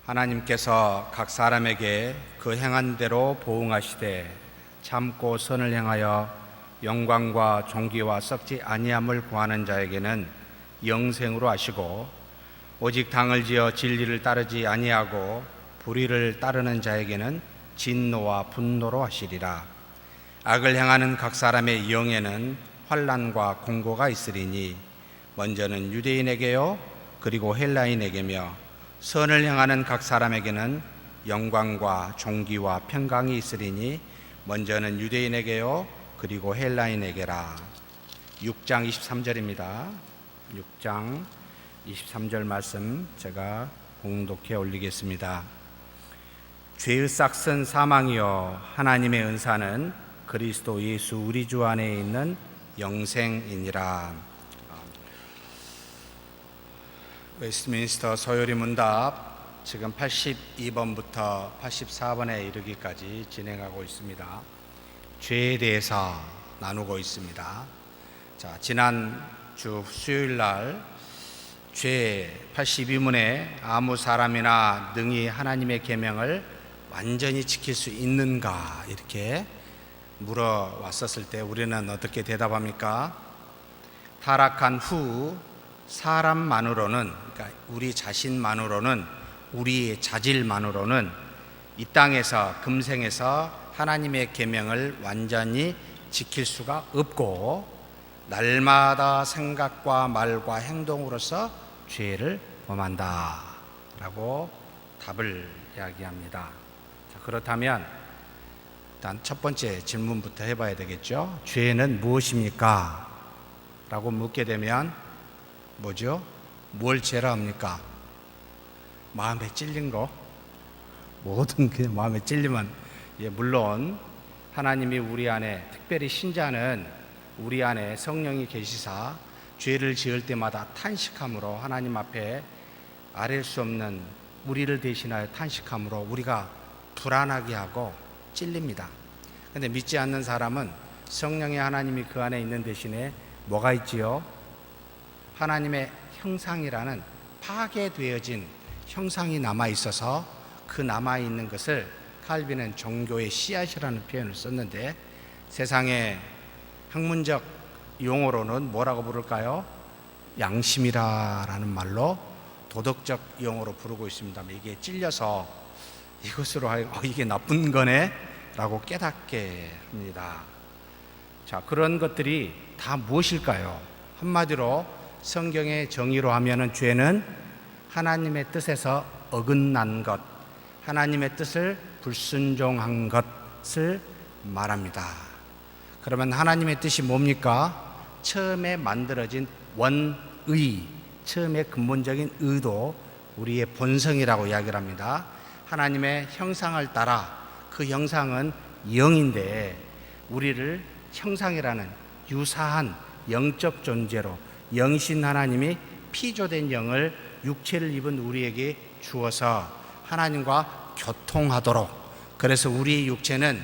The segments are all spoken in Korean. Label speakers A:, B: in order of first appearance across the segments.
A: 하나님께서 각 사람에게 그 행한 대로 보응하시되 참고 선을 행하여 영광과 존귀와 썩지 아니함을 구하는 자에게는 영생으로 하시고, 오직 당을 지어 진리를 따르지 아니하고 불의를 따르는 자에게는 진노와 분노로 하시리라. 악을 행하는 각 사람의 영에는 환난과 공고가 있으리니 먼저는 유대인에게요 그리고 헬라인에게며, 선을 행하는 각 사람에게는 영광과 존귀와 평강이 있으리니 먼저는 유대인에게요 그리고 헬라인에게라. 6장 23절입니다. 6장 23절 말씀 제가 공독해 올리겠습니다. 죄의 싹은 사망이요 하나님의 은사는 그리스도 예수 우리 주 안에 있는 영생이니라. 웨스트민스터 소요리 문답 지금 82번부터 84번에 이르기까지 진행하고 있습니다. 죄에 대해서 나누고 있습니다. 자, 지난 주 수요일 날 죄 82문에 아무 사람이나 능히 하나님의 계명을 완전히 지킬 수 있는가 이렇게 물어왔었을 때 우리는 어떻게 대답합니까? 타락한 후 사람만으로는, 그러니까 우리 자신만으로는, 우리의 자질만으로는 이 땅에서 금생에서 하나님의 계명을 완전히 지킬 수가 없고, 날마다 생각과 말과 행동으로서 죄를 범한다 라고 답을 이야기합니다. 자, 그렇다면 일단 첫 번째 질문부터 해봐야 되겠죠. 죄는 무엇입니까? 라고 묻게 되면 뭐죠? 뭘 죄라 합니까? 마음에 찔린 거? 모든 게 마음에 찔리면, 물론 하나님이 우리 안에, 특별히 신자는 우리 안에 성령이 계시사 죄를 지을 때마다 탄식함으로 하나님 앞에 아랠 수 없는 우리를 대신하여 탄식함으로 우리가 불안하게 하고 찔립니다. 그런데 믿지 않는 사람은 성령의 하나님이 그 안에 있는 대신에 뭐가 있지요? 하나님의 형상이라는 파괴되어진 형상이 남아있어서 그 남아있는 것을 칼빈은 종교의 씨앗이라는 표현을 썼는데, 세상의 학문적 용어로는 뭐라고 부를까요? 양심이라는 말로 도덕적 용어로 부르고 있습니다. 이게 찔려서 이것으로 이게 나쁜 거네 라고 깨닫게 합니다. 자, 그런 것들이 다 무엇일까요? 한마디로 성경의 정의로 하면은 죄는 하나님의 뜻에서 어긋난 것, 하나님의 뜻을 불순종한 것을 말합니다. 그러면 하나님의 뜻이 뭡니까? 처음에 만들어진 원의, 처음에 근본적인 의도, 우리의 본성이라고 이야기를 합니다. 하나님의 형상을 따라, 그 형상은 영인데 우리를 형상이라는 유사한 영적 존재로, 영이신 하나님이 피조된 영을 육체를 입은 우리에게 주어서 하나님과 교통하도록, 그래서 우리의 육체는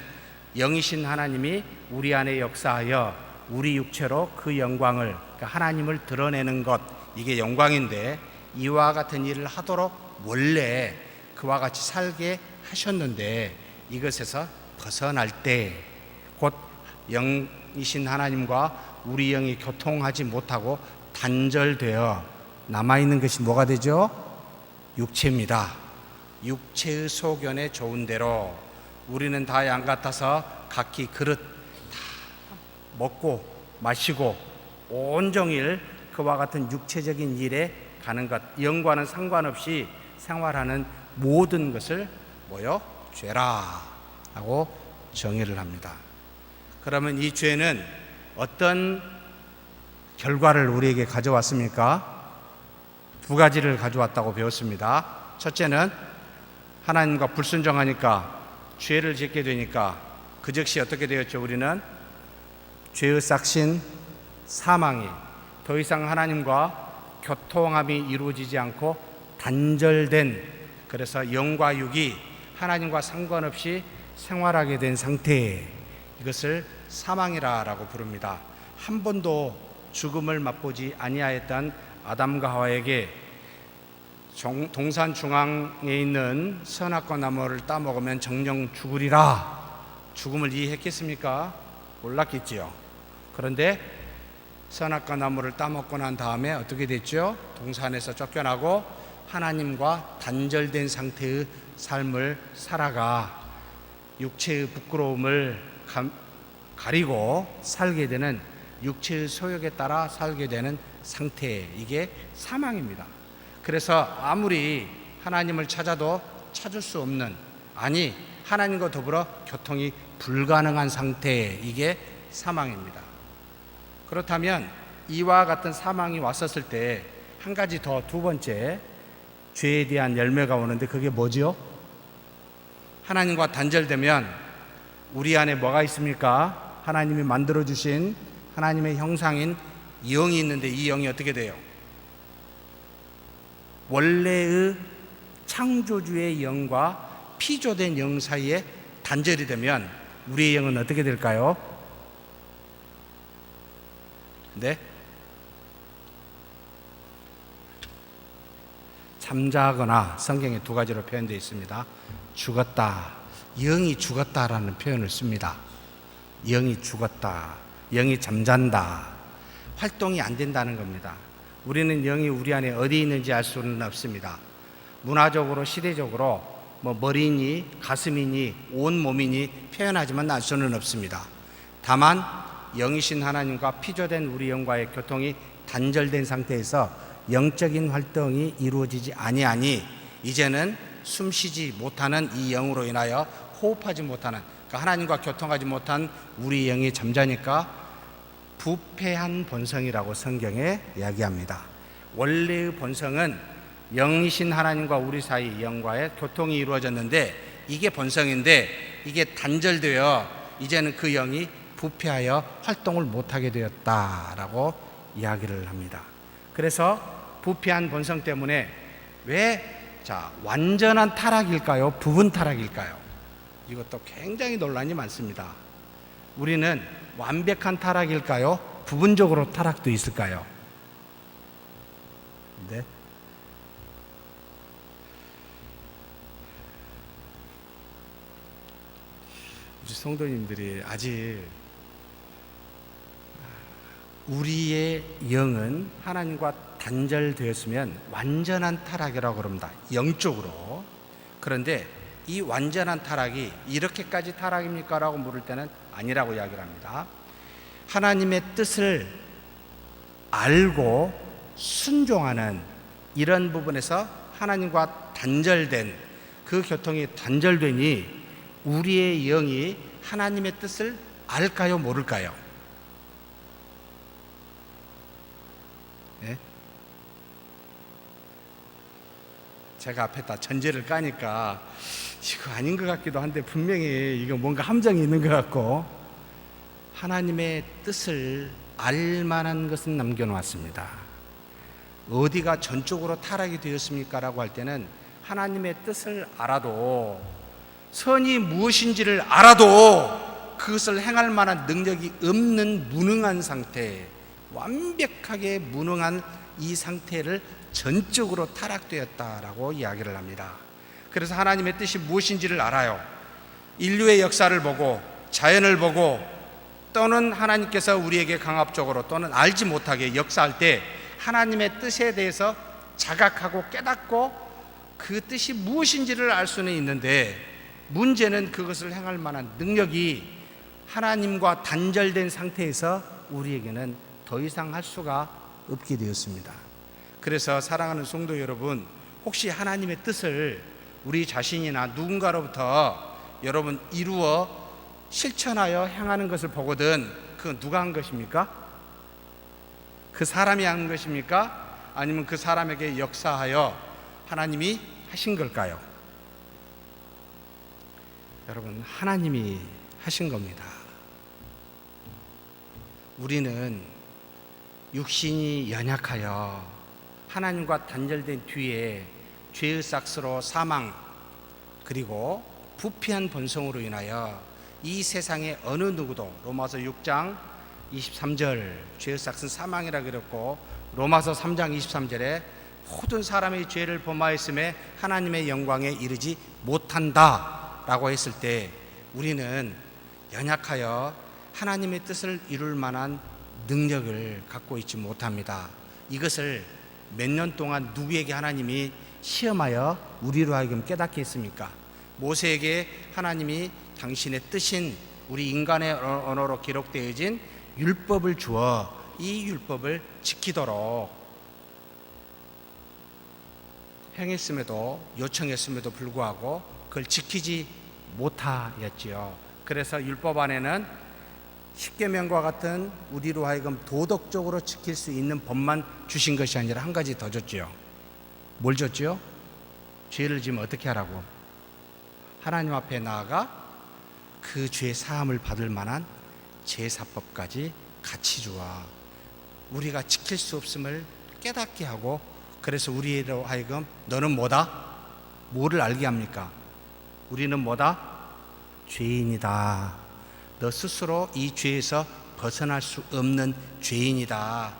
A: 영이신 하나님이 우리 안에 역사하여 우리 육체로 그 영광을, 그러니까 하나님을 드러내는 것, 이게 영광인데, 이와 같은 일을 하도록 원래 그와 같이 살게 하셨는데, 이것에서 벗어날 때 곧 영이신 하나님과 우리 영이 교통하지 못하고 단절되어 남아있는 것이 뭐가 되죠? 육체입니다. 육체의 소견에 좋은 대로 우리는 다 양 같아서 각기 그릇 다 먹고 마시고 온종일 그와 같은 육체적인 일에 가는 것, 영과는 상관없이 생활하는 모든 것을 뭐요? 죄라 하고 정의를 합니다. 그러면 이 죄는 어떤 결과를 우리에게 가져왔습니까? 두 가지를 가져왔다고 배웠습니다. 첫째는 하나님과 불순종하니까 죄를 짓게 되니까 그 즉시 어떻게 되었죠? 우리는 죄의 싹신 사망이, 더 이상 하나님과 교통함이 이루어지지 않고 단절된, 그래서 영과 육이 하나님과 상관없이 생활하게 된 상태, 이것을 사망이라고 부릅니다. 한 번도 죽음을 맛보지 아니하였던 아담과 하와에게 동산 중앙에 있는 선악과 나무를 따먹으면 정령 죽으리라. 죽음을 이해했겠습니까? 몰랐겠지요. 그런데 선악과 나무를 따먹고 난 다음에 어떻게 됐죠? 동산에서 쫓겨나고 하나님과 단절된 상태의 삶을 살아가 육체의 부끄러움을 가리고 살게 되는, 육체의 소욕에 따라 살게 되는 상태, 이게 사망입니다. 그래서 아무리 하나님을 찾아도 찾을 수 없는, 아니 하나님과 더불어 교통이 불가능한 상태, 이게 사망입니다. 그렇다면 이와 같은 사망이 왔었을 때 한 가지 더, 두 번째 죄에 대한 열매가 오는데 그게 뭐지요? 하나님과 단절되면 우리 안에 뭐가 있습니까? 하나님이 만들어주신 하나님의 형상인 영이 있는데 이 영이 어떻게 돼요? 원래의 창조주의 영과 피조된 영 사이에 단절이 되면 우리의 영은 어떻게 될까요? 네? 잠자거나, 성경에 두 가지로 표현되어 있습니다. 죽었다, 영이 죽었다라는 표현을 씁니다. 영이 죽었다, 영이 잠잔다, 활동이 안 된다는 겁니다. 우리는 영이 우리 안에 어디 있는지 알 수는 없습니다. 문화적으로, 시대적으로 머리니 가슴이니 온 몸이니 표현하지만 알 수는 없습니다. 다만 영이신 하나님과 피조된 우리 영과의 교통이 단절된 상태에서 영적인 활동이 이루어지지 아니하니 이제는 숨쉬지 못하는 이 영으로 인하여 호흡하지 못하는, 그러니까 하나님과 교통하지 못한 우리 영이 잠자니까 부패한 본성이라고 성경에 이야기합니다. 원래의 본성은 영이신 하나님과 우리 사이 영과의 교통이 이루어졌는데 이게 본성인데 이게 단절되어 이제는 그 영이 부패하여 활동을 못하게 되었다라고 이야기를 합니다. 그래서 부패한 본성 때문에 완전한 타락일까요? 부분 타락일까요? 이것도 굉장히 논란이 많습니다. 우리는 완벽한 타락일까요? 부분적으로 타락도 있을까요? 네. 우리 성도님들이 아직 우리의 영은 하나님과 단절되었으면 완전한 타락이라고 그럽니다. 영적으로. 그런데 이 완전한 타락이 이렇게까지 타락입니까? 라고 물을 때는 아니라고 이야기를 합니다. 하나님의 뜻을 알고 순종하는 이런 부분에서 하나님과 단절된, 그 교통이 단절되니 우리의 영이 하나님의 뜻을 알까요? 모를까요? 네? 제가 앞에다 전제를 까니까 이거 아닌 것 같기도 한데 분명히 이거 뭔가 함정이 있는 것 같고, 하나님의 뜻을 알 만한 것은 남겨놓았습니다. 어디가 전적으로 타락이 되었습니까? 라고 할 때는 하나님의 뜻을 알아도, 선이 무엇인지를 알아도 그것을 행할 만한 능력이 없는 무능한 상태, 완벽하게 무능한 이 상태를 전적으로 타락되었다라고 이야기를 합니다. 그래서 하나님의 뜻이 무엇인지를 알아요. 인류의 역사를 보고 자연을 보고 또는 하나님께서 우리에게 강압적으로 또는 알지 못하게 역사할 때 하나님의 뜻에 대해서 자각하고 깨닫고 그 뜻이 무엇인지를 알 수는 있는데, 문제는 그것을 행할 만한 능력이 하나님과 단절된 상태에서 우리에게는 더 이상 할 수가 없게 되었습니다. 그래서 사랑하는 성도 여러분, 혹시 하나님의 뜻을 우리 자신이나 누군가로부터 여러분 이루어 실천하여 행하는 것을 보거든 그건 누가 한 것입니까? 그 사람이 한 것입니까? 아니면 그 사람에게 역사하여 하나님이 하신 걸까요? 여러분, 하나님이 하신 겁니다. 우리는 육신이 연약하여 하나님과 단절된 뒤에 죄의 삭스로 사망, 그리고 부패한 본성으로 인하여 이 세상의 어느 누구도, 로마서 6장 23절 죄의 삭스는 사망이라 그랬고, 로마서 3장 23절에 모든 사람의 죄를 범하였음에 하나님의 영광에 이르지 못한다라고 했을 때 우리는 연약하여 하나님의 뜻을 이룰 만한 능력을 갖고 있지 못합니다. 이것을 몇 년 동안 누구에게 하나님이 시험하여 우리로 하여금 깨닫게 했습니까? 모세에게 하나님이 당신의 뜻인 우리 인간의 언어로 기록되어진 율법을 주어 이 율법을 지키도록 행했음에도 요청했음에도 불구하고 그걸 지키지 못하였지요. 그래서 율법 안에는 십계명과 같은 우리로 하여금 도덕적으로 지킬 수 있는 법만 주신 것이 아니라 한 가지 더 줬지요. 뭘 줬지요? 죄를 지으면 어떻게 하라고? 하나님 앞에 나아가 그 죄 사함을 받을 만한 제사법까지 같이 주어 우리가 지킬 수 없음을 깨닫게 하고, 그래서 우리로 하여금 너는 뭐다? 뭐를 알게 합니까? 우리는 뭐다? 죄인이다. 너 스스로 이 죄에서 벗어날 수 없는 죄인이다.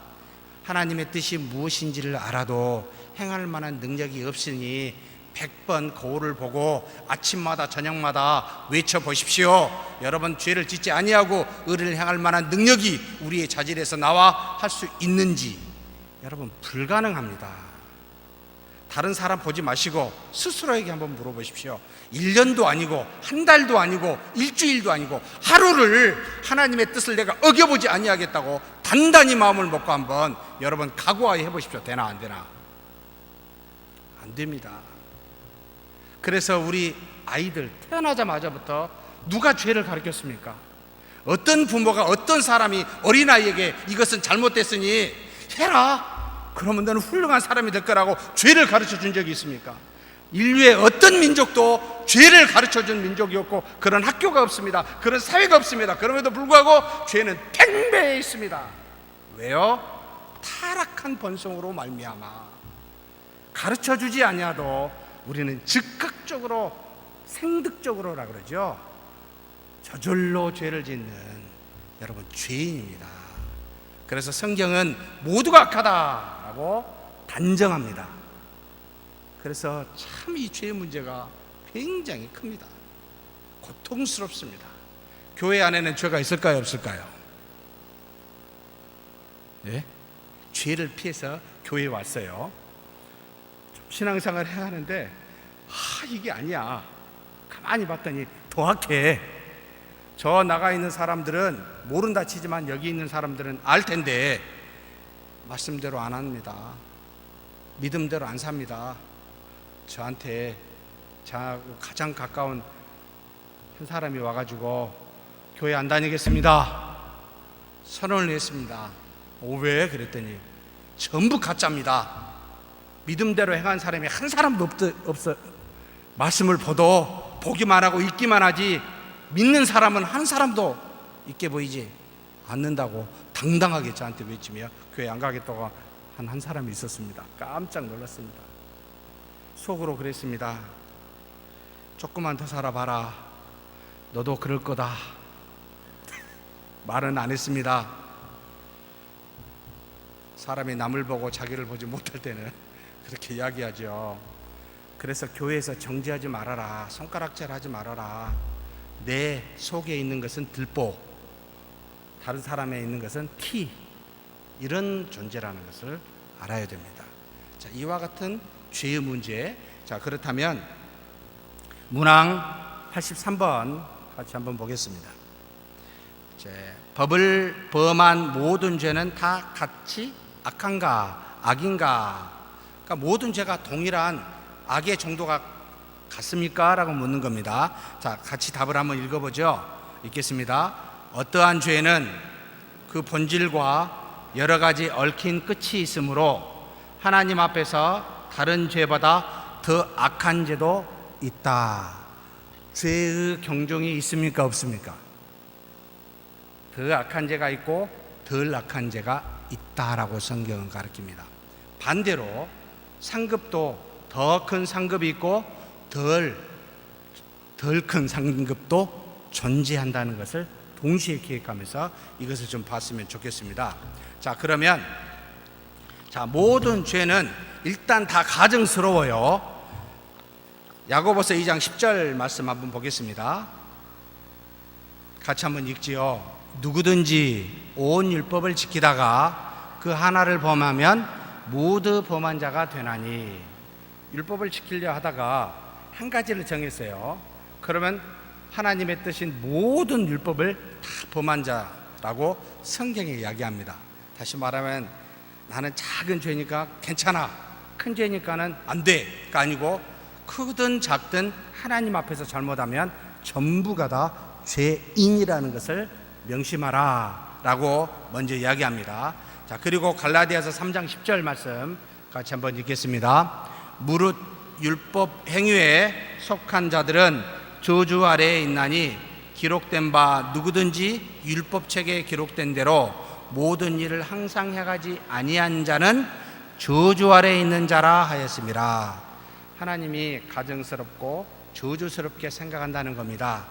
A: 하나님의 뜻이 무엇인지를 알아도 행할 만한 능력이 없으니 100번 거울을 보고 아침마다 저녁마다 외쳐보십시오. 여러분, 죄를 짓지 아니하고 의를 행할 만한 능력이 우리의 자질에서 나와 할 수 있는지. 여러분, 불가능합니다. 다른 사람 보지 마시고 스스로에게 한번 물어보십시오. 1년도 아니고 한 달도 아니고 일주일도 아니고 하루를 하나님의 뜻을 내가 어겨보지 아니하겠다고 단단히 마음을 먹고 한번 여러분 각오하여 해보십시오. 되나 안 되나? 안 됩니다. 그래서 우리 아이들 태어나자마자부터 누가 죄를 가르쳤습니까? 어떤 부모가 어떤 사람이 어린아이에게 이것은 잘못됐으니 해라, 그러면 너는 훌륭한 사람이 될 거라고 죄를 가르쳐 준 적이 있습니까? 인류의 어떤 민족도 죄를 가르쳐 준 민족이 없고 그런 학교가 없습니다. 그런 사회가 없습니다. 그럼에도 불구하고 죄는 팽배해 있습니다. 왜요? 타락한 본성으로 말미암아 가르쳐 주지 아니하도 우리는 즉각적으로 생득적으로라 그러죠. 저절로 죄를 짓는 여러분 죄인입니다. 그래서 성경은 모두가 악하다라고 단정합니다. 그래서 참 이 죄의 문제가 굉장히 큽니다. 고통스럽습니다. 교회 안에는 죄가 있을까요, 없을까요? 네? 죄를 피해서 교회에 왔어요. 신앙생활을 해야 하는데 이게 아니야. 가만히 봤더니 더 악해. 저 나가 있는 사람들은 모른다 치지만 여기 있는 사람들은 알 텐데 말씀대로 안 합니다. 믿음대로 안 삽니다. 저한테 저하고 가장 가까운 한 사람이 와가지고 교회 안 다니겠습니다 선언을 했습니다. 왜? 그랬더니 전부 가짜입니다. 믿음대로 행한 사람이 한 사람도 없어. 말씀을 보기만 하고 읽기만 하지 믿는 사람은 한 사람도 있게 보이지 않는다고 당당하게 저한테 외치며 교회 안 가겠다고 한 사람이 있었습니다. 깜짝 놀랐습니다. 속으로 그랬습니다. 조금만 더 살아봐라. 너도 그럴 거다. 말은 안 했습니다. 사람이 남을 보고 자기를 보지 못할 때는 그렇게 이야기하죠. 그래서 교회에서 정죄하지 말아라. 손가락질 하지 말아라. 내 속에 있는 것은 들보, 다른 사람에 있는 것은 티, 이런 존재라는 것을 알아야 됩니다. 자, 이와 같은 죄의 문제. 자, 그렇다면 문항 83번 같이 한번 보겠습니다. 법을 범한 모든 죄는 다 같이 악한가 악인가? 그러니까 모든 죄가 동일한 악의 정도가 같습니까? 라고 묻는 겁니다. 자, 같이 답을 한번 읽어보죠. 읽겠습니다. 어떠한 죄는 그 본질과 여러 가지 얽힌 끝이 있으므로 하나님 앞에서 다른 죄보다 더 악한 죄도 있다. 죄의 경종이 있습니까? 없습니까? 더 악한 죄가 있고 덜 악한 죄가 있다라고 성경은 가르칩니다. 반대로 상급도 더 큰 상급이 있고 덜 큰 상급도 존재한다는 것을 동시에 기획하면서 이것을 좀 봤으면 좋겠습니다. 자, 그러면 모든 죄는 일단 다 가증스러워요. 야고보서 2장 10절 말씀 한번 보겠습니다. 같이 한번 읽지요. 누구든지 온 율법을 지키다가 그 하나를 범하면 모두 범한 자가 되나니. 율법을 지키려 하다가 한 가지를 정했어요. 그러면 하나님의 뜻인 모든 율법을 다 범한 자라고 성경에 이야기합니다. 다시 말하면 나는 작은 죄니까 괜찮아, 큰 죄니까는 안 돼가 아니고 크든 작든 하나님 앞에서 잘못하면 전부가 다 죄인이라는 것을 명심하라 라고 먼저 이야기합니다. 자, 그리고 갈라디아서 3장 10절 말씀 같이 한번 읽겠습니다. 무릇 율법 행위에 속한 자들은 저주 아래에 있나니 기록된 바 누구든지 율법책에 기록된 대로 모든 일을 항상 해가지 아니한 자는 저주 아래에 있는 자라 하였습니다. 하나님이 가증스럽고 저주스럽게 생각한다는 겁니다.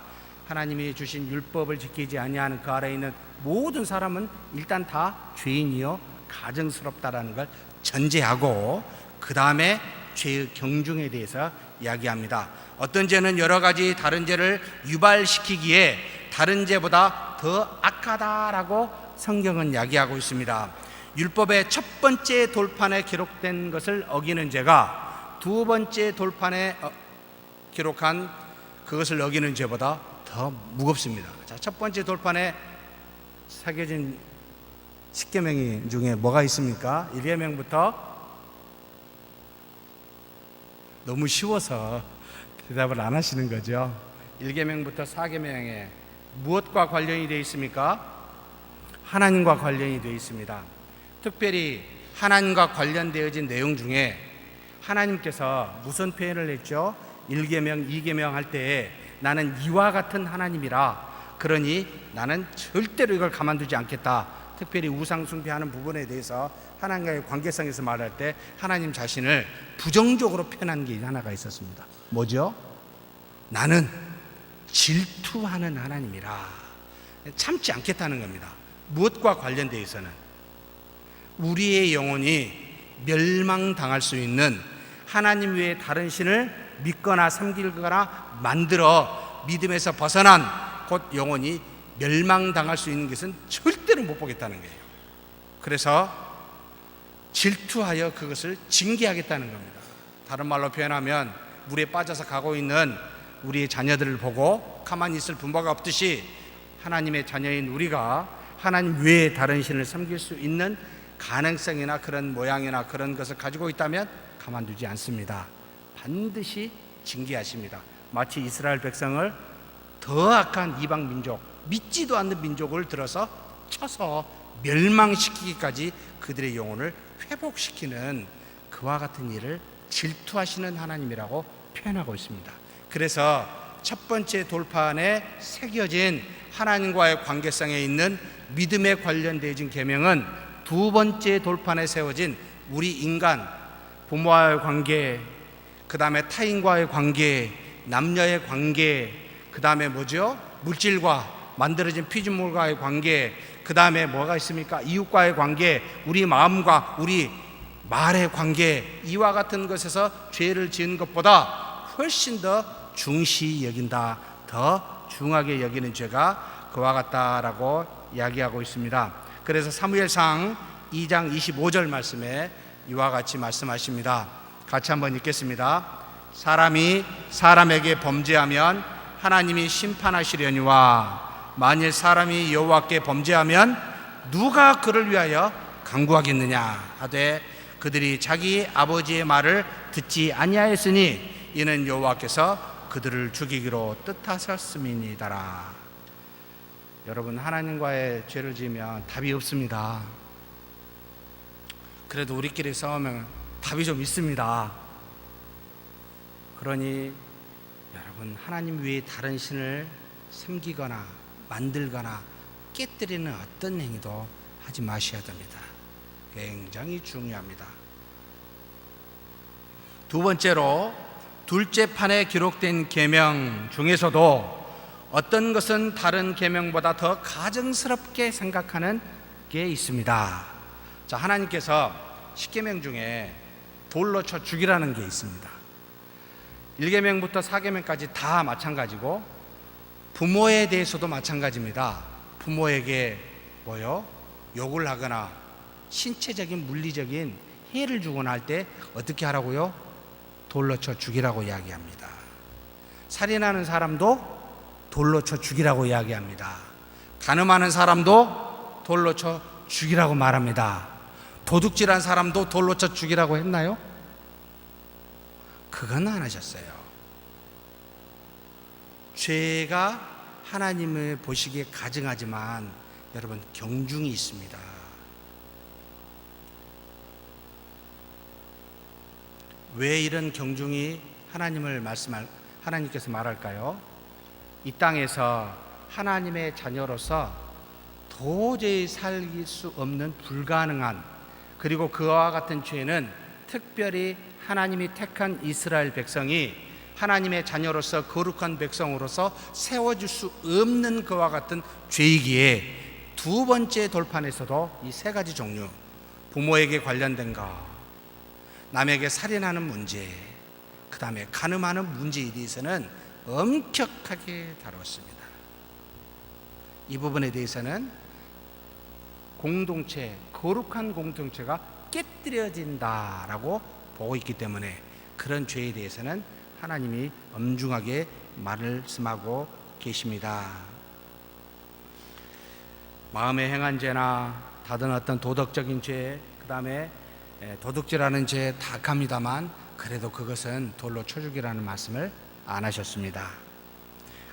A: 하나님이 주신 율법을 지키지 아니하는 그 아래에 있는 모든 사람은 일단 다 죄인이요 가증스럽다라는 걸 전제하고 그 다음에 죄의 경중에 대해서 이야기합니다. 어떤 죄는 여러 가지 다른 죄를 유발시키기에 다른 죄보다 더 악하다라고 성경은 이야기하고 있습니다. 율법의 첫 번째 돌판에 기록된 것을 어기는 죄가 두 번째 돌판에 기록한 그것을 어기는 죄보다 더 무겁습니다. 자, 첫 번째 돌판에 새겨진 10계명 중에 뭐가 있습니까? 1계명부터 너무 쉬워서 대답을 안 하시는 거죠. 1계명부터 4계명에 무엇과 관련이 되어 있습니까? 하나님과 관련이 되어 있습니다. 특별히 하나님과 관련되어진 내용 중에 하나님께서 무슨 표현을 했죠? 1계명, 2계명 할 때에 나는 이와 같은 하나님이라 그러니 나는 절대로 이걸 가만두지 않겠다. 특별히 우상 숭배하는 부분에 대해서 하나님과의 관계성에서 말할 때 하나님 자신을 부정적으로 표현한 게 하나가 있었습니다. 뭐죠? 나는 질투하는 하나님이라 참지 않겠다는 겁니다. 무엇과 관련되어서는 우리의 영혼이 멸망당할 수 있는 하나님 외에 다른 신을 믿거나 섬기거나 만들어 믿음에서 벗어난 곧 영혼이 멸망당할 수 있는 것은 절대로 못 보겠다는 거예요. 그래서 질투하여 그것을 징계하겠다는 겁니다. 다른 말로 표현하면 물에 빠져서 가고 있는 우리의 자녀들을 보고 가만히 있을 분바가 없듯이 하나님의 자녀인 우리가 하나님 외에 다른 신을 섬길 수 있는 가능성이나 그런 모양이나 그런 것을 가지고 있다면 가만두지 않습니다. 반드시 징계하십니다. 마치 이스라엘 백성을 더 악한 이방 민족, 믿지도 않는 민족을 들어서 쳐서 멸망시키기까지 그들의 영혼을 회복시키는 그와 같은 일을 질투하시는 하나님이라고 표현하고 있습니다. 그래서 첫 번째 돌판에 새겨진 하나님과의 관계성에 있는 믿음에 관련되어진 계명은 두 번째 돌판에 세워진 우리 인간, 부모와의 관계, 그 다음에 타인과의 관계, 남녀의 관계, 그 다음에 뭐죠? 물질과 만들어진 피조물과의 관계, 그 다음에 뭐가 있습니까? 이웃과의 관계, 우리 마음과 우리 말의 관계, 이와 같은 것에서 죄를 지은 것보다 훨씬 더 중시 여긴다, 더 중하게 여기는 죄가 그와 같다라고 이야기하고 있습니다. 그래서 사무엘상 2장 25절 말씀에 이와 같이 말씀하십니다. 같이 한번 읽겠습니다. 사람이 사람에게 범죄하면 하나님이 심판하시려니와 만일 사람이 여호와께 범죄하면 누가 그를 위하여 간구하겠느냐 하되 그들이 자기 아버지의 말을 듣지 아니하였으니 이는 여호와께서 그들을 죽이기로 뜻하셨음이니이다라. 여러분, 하나님과의 죄를 지으면 답이 없습니다. 그래도 우리끼리 싸우면 답이 좀 있습니다. 그러니 여러분, 하나님 외에 다른 신을 섬기거나 만들거나 깨뜨리는 어떤 행위도 하지 마셔야 됩니다. 굉장히 중요합니다. 두 번째로 둘째 판에 기록된 계명 중에서도 어떤 것은 다른 계명보다 더 가증스럽게 생각하는 게 있습니다. 자, 하나님께서 10계명 중에 돌로 쳐 죽이라는 게 있습니다. 1계명부터 4계명까지 다 마찬가지고 부모에 대해서도 마찬가지입니다. 부모에게 욕을 하거나 신체적인 물리적인 해를 주거나 할 때 어떻게 하라고요? 돌로 쳐 죽이라고 이야기합니다. 살인하는 사람도 돌로 쳐 죽이라고 이야기합니다. 간음하는 사람도 돌로 쳐 죽이라고 말합니다. 도둑질한 사람도 돌로 쳐 죽이라고 했나요? 그건 안 하셨어요. 죄가 하나님을 보시기에 가증하지만 여러분 경중이 있습니다. 왜 이런 경중이 하나님께서 말할까요? 이 땅에서 하나님의 자녀로서 도저히 살길 수 없는 불가능한, 그리고 그와 같은 죄는 특별히 하나님이 택한 이스라엘 백성이 하나님의 자녀로서 거룩한 백성으로서 세워줄 수 없는 그와 같은 죄이기에 두 번째 돌판에서도 이 세 가지 종류, 부모에게 관련된 것, 남에게 살인하는 문제, 그 다음에 간음하는 문제에 대해서는 엄격하게 다뤘습니다. 이 부분에 대해서는 거룩한 공동체가 깨뜨려진다라고 보고 있기 때문에 그런 죄에 대해서는 하나님이 엄중하게 말씀하고 계십니다. 마음에 행한 죄나 다른 어떤 도덕적인 죄, 그 다음에 도둑질하는 죄 다 합니다만 그래도 그것은 돌로 쳐 죽이라는 말씀을 안 하셨습니다.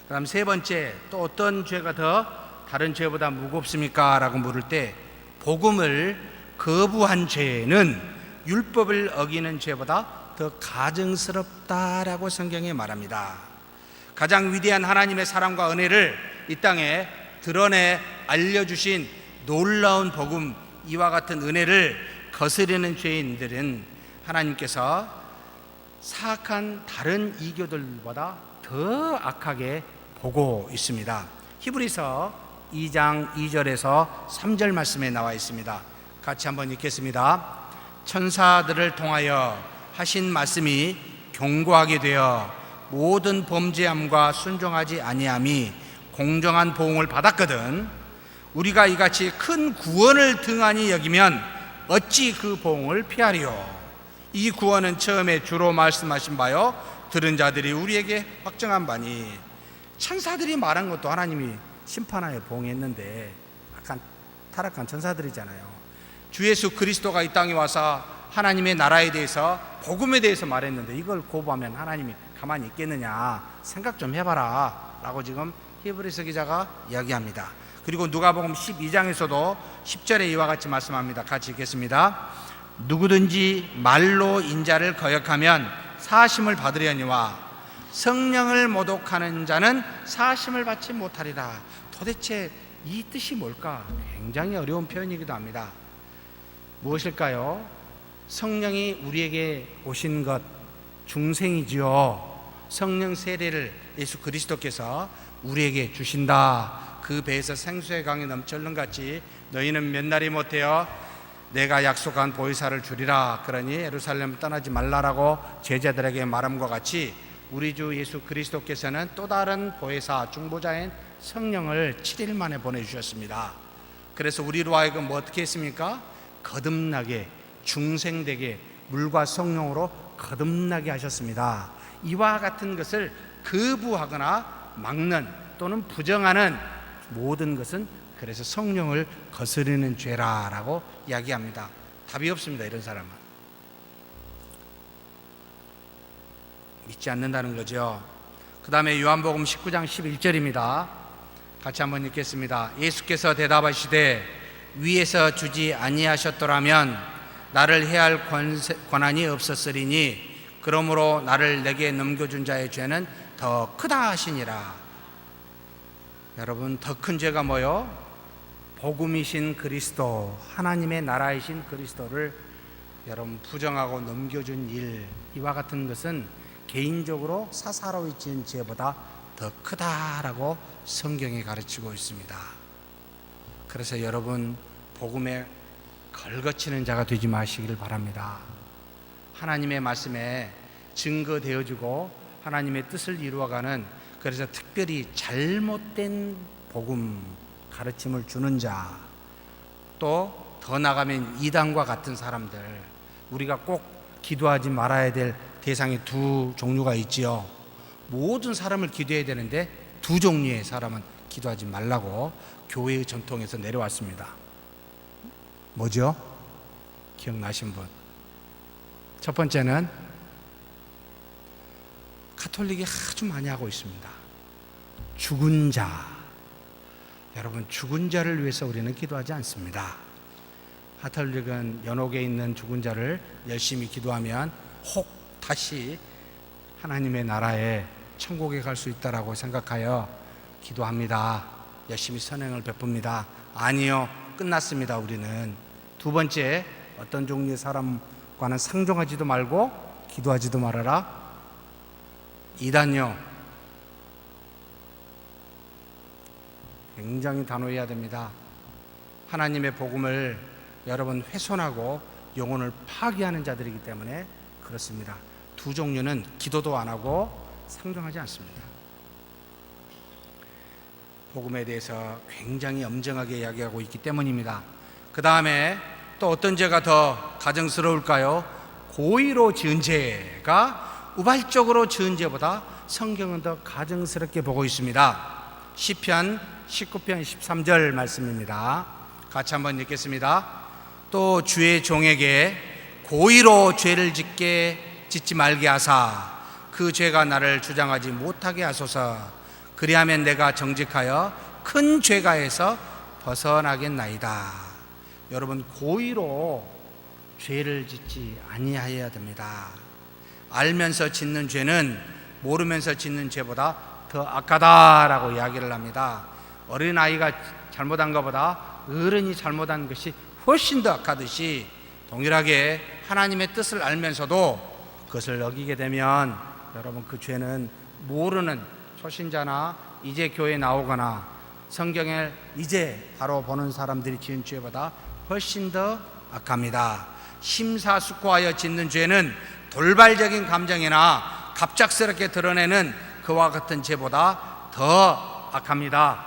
A: 그 다음 세 번째, 또 어떤 죄가 더 다른 죄보다 무겁습니까? 라고 물을 때 복음을 거부한 죄는 율법을 어기는 죄보다 더 가증스럽다라고 성경에 말합니다. 가장 위대한 하나님의 사랑과 은혜를 이 땅에 드러내 알려주신 놀라운 복음, 이와 같은 은혜를 거스르는 죄인들은 하나님께서 사악한 다른 이교들보다 더 악하게 보고 있습니다. 히브리서 2장 2절에서 3절 말씀에 나와 있습니다. 같이 한번 읽겠습니다. 천사들을 통하여 하신 말씀이 견고하게 되어 모든 범죄함과 순종하지 아니함이 공정한 보응을 받았거든 우리가 이같이 큰 구원을 등한히 여기면 어찌 그 보응을 피하리요. 이 구원은 처음에 주로 말씀하신 바요 들은 자들이 우리에게 확정한 바니, 천사들이 말한 것도 하나님이 심판하여 보응했는데 약간 타락한 천사들이잖아요. 주 예수 그리스도가 이 땅에 와서 하나님의 나라에 대해서, 복음에 대해서 말했는데 이걸 거부하면 하나님이 가만히 있겠느냐, 생각 좀 해봐라 라고 지금 히브리서 기자가 이야기합니다. 그리고 누가복음 12장에서도 10절에 이와 같이 말씀합니다. 같이 읽겠습니다. 누구든지 말로 인자를 거역하면 사심을 받으려니와 성령을 모독하는 자는 사심을 받지 못하리라. 도대체 이 뜻이 뭘까? 굉장히 어려운 표현이기도 합니다. 무엇일까요? 성령이 우리에게 오신 것, 중생이지요. 성령 세례를 예수 그리스도께서 우리에게 주신다. 그 배에서 생수의 강이 넘쳐 흘름같이 너희는 몇 날이 못하여 내가 약속한 보혜사를 주리라. 그러니 예루살렘을 떠나지 말라라고 제자들에게 말함과 같이 우리 주 예수 그리스도께서는 또 다른 보혜사, 중보자인 성령을 7일 만에 보내주셨습니다. 그래서 우리로 하여금 뭐 어떻게 했습니까? 거듭나게, 중생되게 물과 성령으로 거듭나게 하셨습니다. 이와 같은 것을 거부하거나 막는 또는 부정하는 모든 것은 그래서 성령을 거스르는 죄라라고 이야기합니다. 답이 없습니다. 이런 사람은 믿지 않는다는 거죠. 그 다음에 요한복음 19장 11절입니다. 같이 한번 읽겠습니다. 예수께서 대답하시되 위에서 주지 아니하셨더라면 나를 해할 권한이 없었으리니 그러므로 나를 내게 넘겨준 자의 죄는 더 크다 하시니라. 여러분, 더 큰 죄가 뭐요? 복음이신 그리스도, 하나님의 나라이신 그리스도를 여러분 부정하고 넘겨준 일, 이와 같은 것은 개인적으로 사사로이 지은 죄보다 더 크다라고 성경이 가르치고 있습니다. 그래서 여러분, 복음에 걸거치는 자가 되지 마시길 바랍니다. 하나님의 말씀에 증거되어주고 하나님의 뜻을 이루어가는, 그래서 특별히 잘못된 복음 가르침을 주는 자, 또 더 나가면 이단과 같은 사람들, 우리가 꼭 기도하지 말아야 될 대상이 두 종류가 있지요. 모든 사람을 기도해야 되는데 두 종류의 사람은 기도하지 말라고 교회의 전통에서 내려왔습니다. 뭐죠? 기억나신 분? 첫 번째는 가톨릭이 아주 많이 하고 있습니다. 죽은 자. 여러분, 죽은 자를 위해서 우리는 기도하지 않습니다. 가톨릭은 연옥에 있는 죽은 자를 열심히 기도하면 혹 다시 하나님의 나라에 천국에 갈 수 있다라고 생각하여 기도합니다. 열심히 선행을 베풉니다. 아니요, 끝났습니다. 우리는 두 번째, 어떤 종류의 사람과는 상종하지도 말고 기도하지도 말아라. 이단요. 굉장히 단호해야 됩니다. 하나님의 복음을 여러분 훼손하고 영혼을 파괴하는 자들이기 때문에 그렇습니다. 두 종류는 기도도 안 하고 상종하지 않습니다. 복음에 대해서 굉장히 엄정하게 이야기하고 있기 때문입니다. 그 다음에 또 어떤 죄가 더 가증스러울까요? 고의로 지은 죄가 우발적으로 지은 죄보다 성경은 더 가증스럽게 보고 있습니다. 시편 19편 13절 말씀입니다. 같이 한번 읽겠습니다. 또 주의 종에게 고의로 죄를 짓지 말게 하사 그 죄가 나를 주장하지 못하게 하소서. 그리하면 내가 정직하여 큰 죄가에서 벗어나겠나이다. 여러분, 고의로 죄를 짓지 아니하여야 됩니다. 알면서 짓는 죄는 모르면서 짓는 죄보다 더 악하다라고 이야기를 합니다. 어린아이가 잘못한 것보다 어른이 잘못한 것이 훨씬 더 악하듯이, 동일하게 하나님의 뜻을 알면서도 그것을 어기게 되면 여러분, 그 죄는 모르는 초신자나 이제 교회에 나오거나 성경을 이제 바로 보는 사람들이 지은 죄보다 훨씬 더 악합니다. 심사숙고하여 짓는 죄는 돌발적인 감정이나 갑작스럽게 드러내는 그와 같은 죄보다 더 악합니다.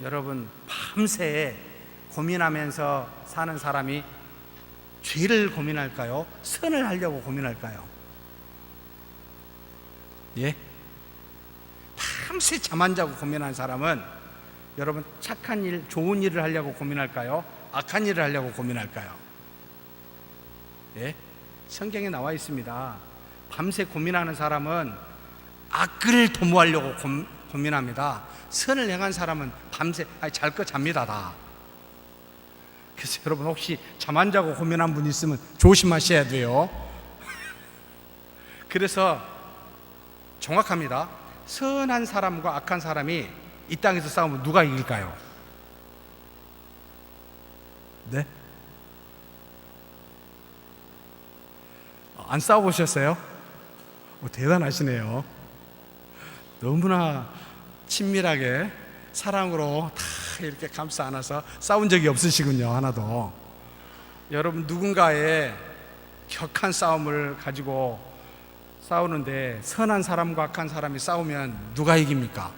A: 여러분, 밤새 고민하면서 사는 사람이 죄를 고민할까요? 선을 하려고 고민할까요? 예? 밤새 잠 안 자고 고민하는 사람은 여러분, 착한 일, 좋은 일을 하려고 고민할까요? 악한 일을 하려고 고민할까요? 예? 성경에 나와 있습니다. 밤새 고민하는 사람은 악을 도모하려고 고민합니다. 선을 행한 사람은 밤새 잘 거 잡니다 다. 그래서 여러분, 혹시 잠 안 자고 고민한 분 있으면 조심하셔야 돼요. 그래서 정확합니다. 선한 사람과 악한 사람이 이 땅에서 싸우면 누가 이길까요? 네? 안 싸워보셨어요? 대단하시네요. 너무나 친밀하게 사랑으로 다 이렇게 감싸 안아서 싸운 적이 없으시군요. 하나도. 여러분, 누군가의 격한 싸움을 가지고 싸우는데 선한 사람과 악한 사람이 싸우면 누가 이깁니까?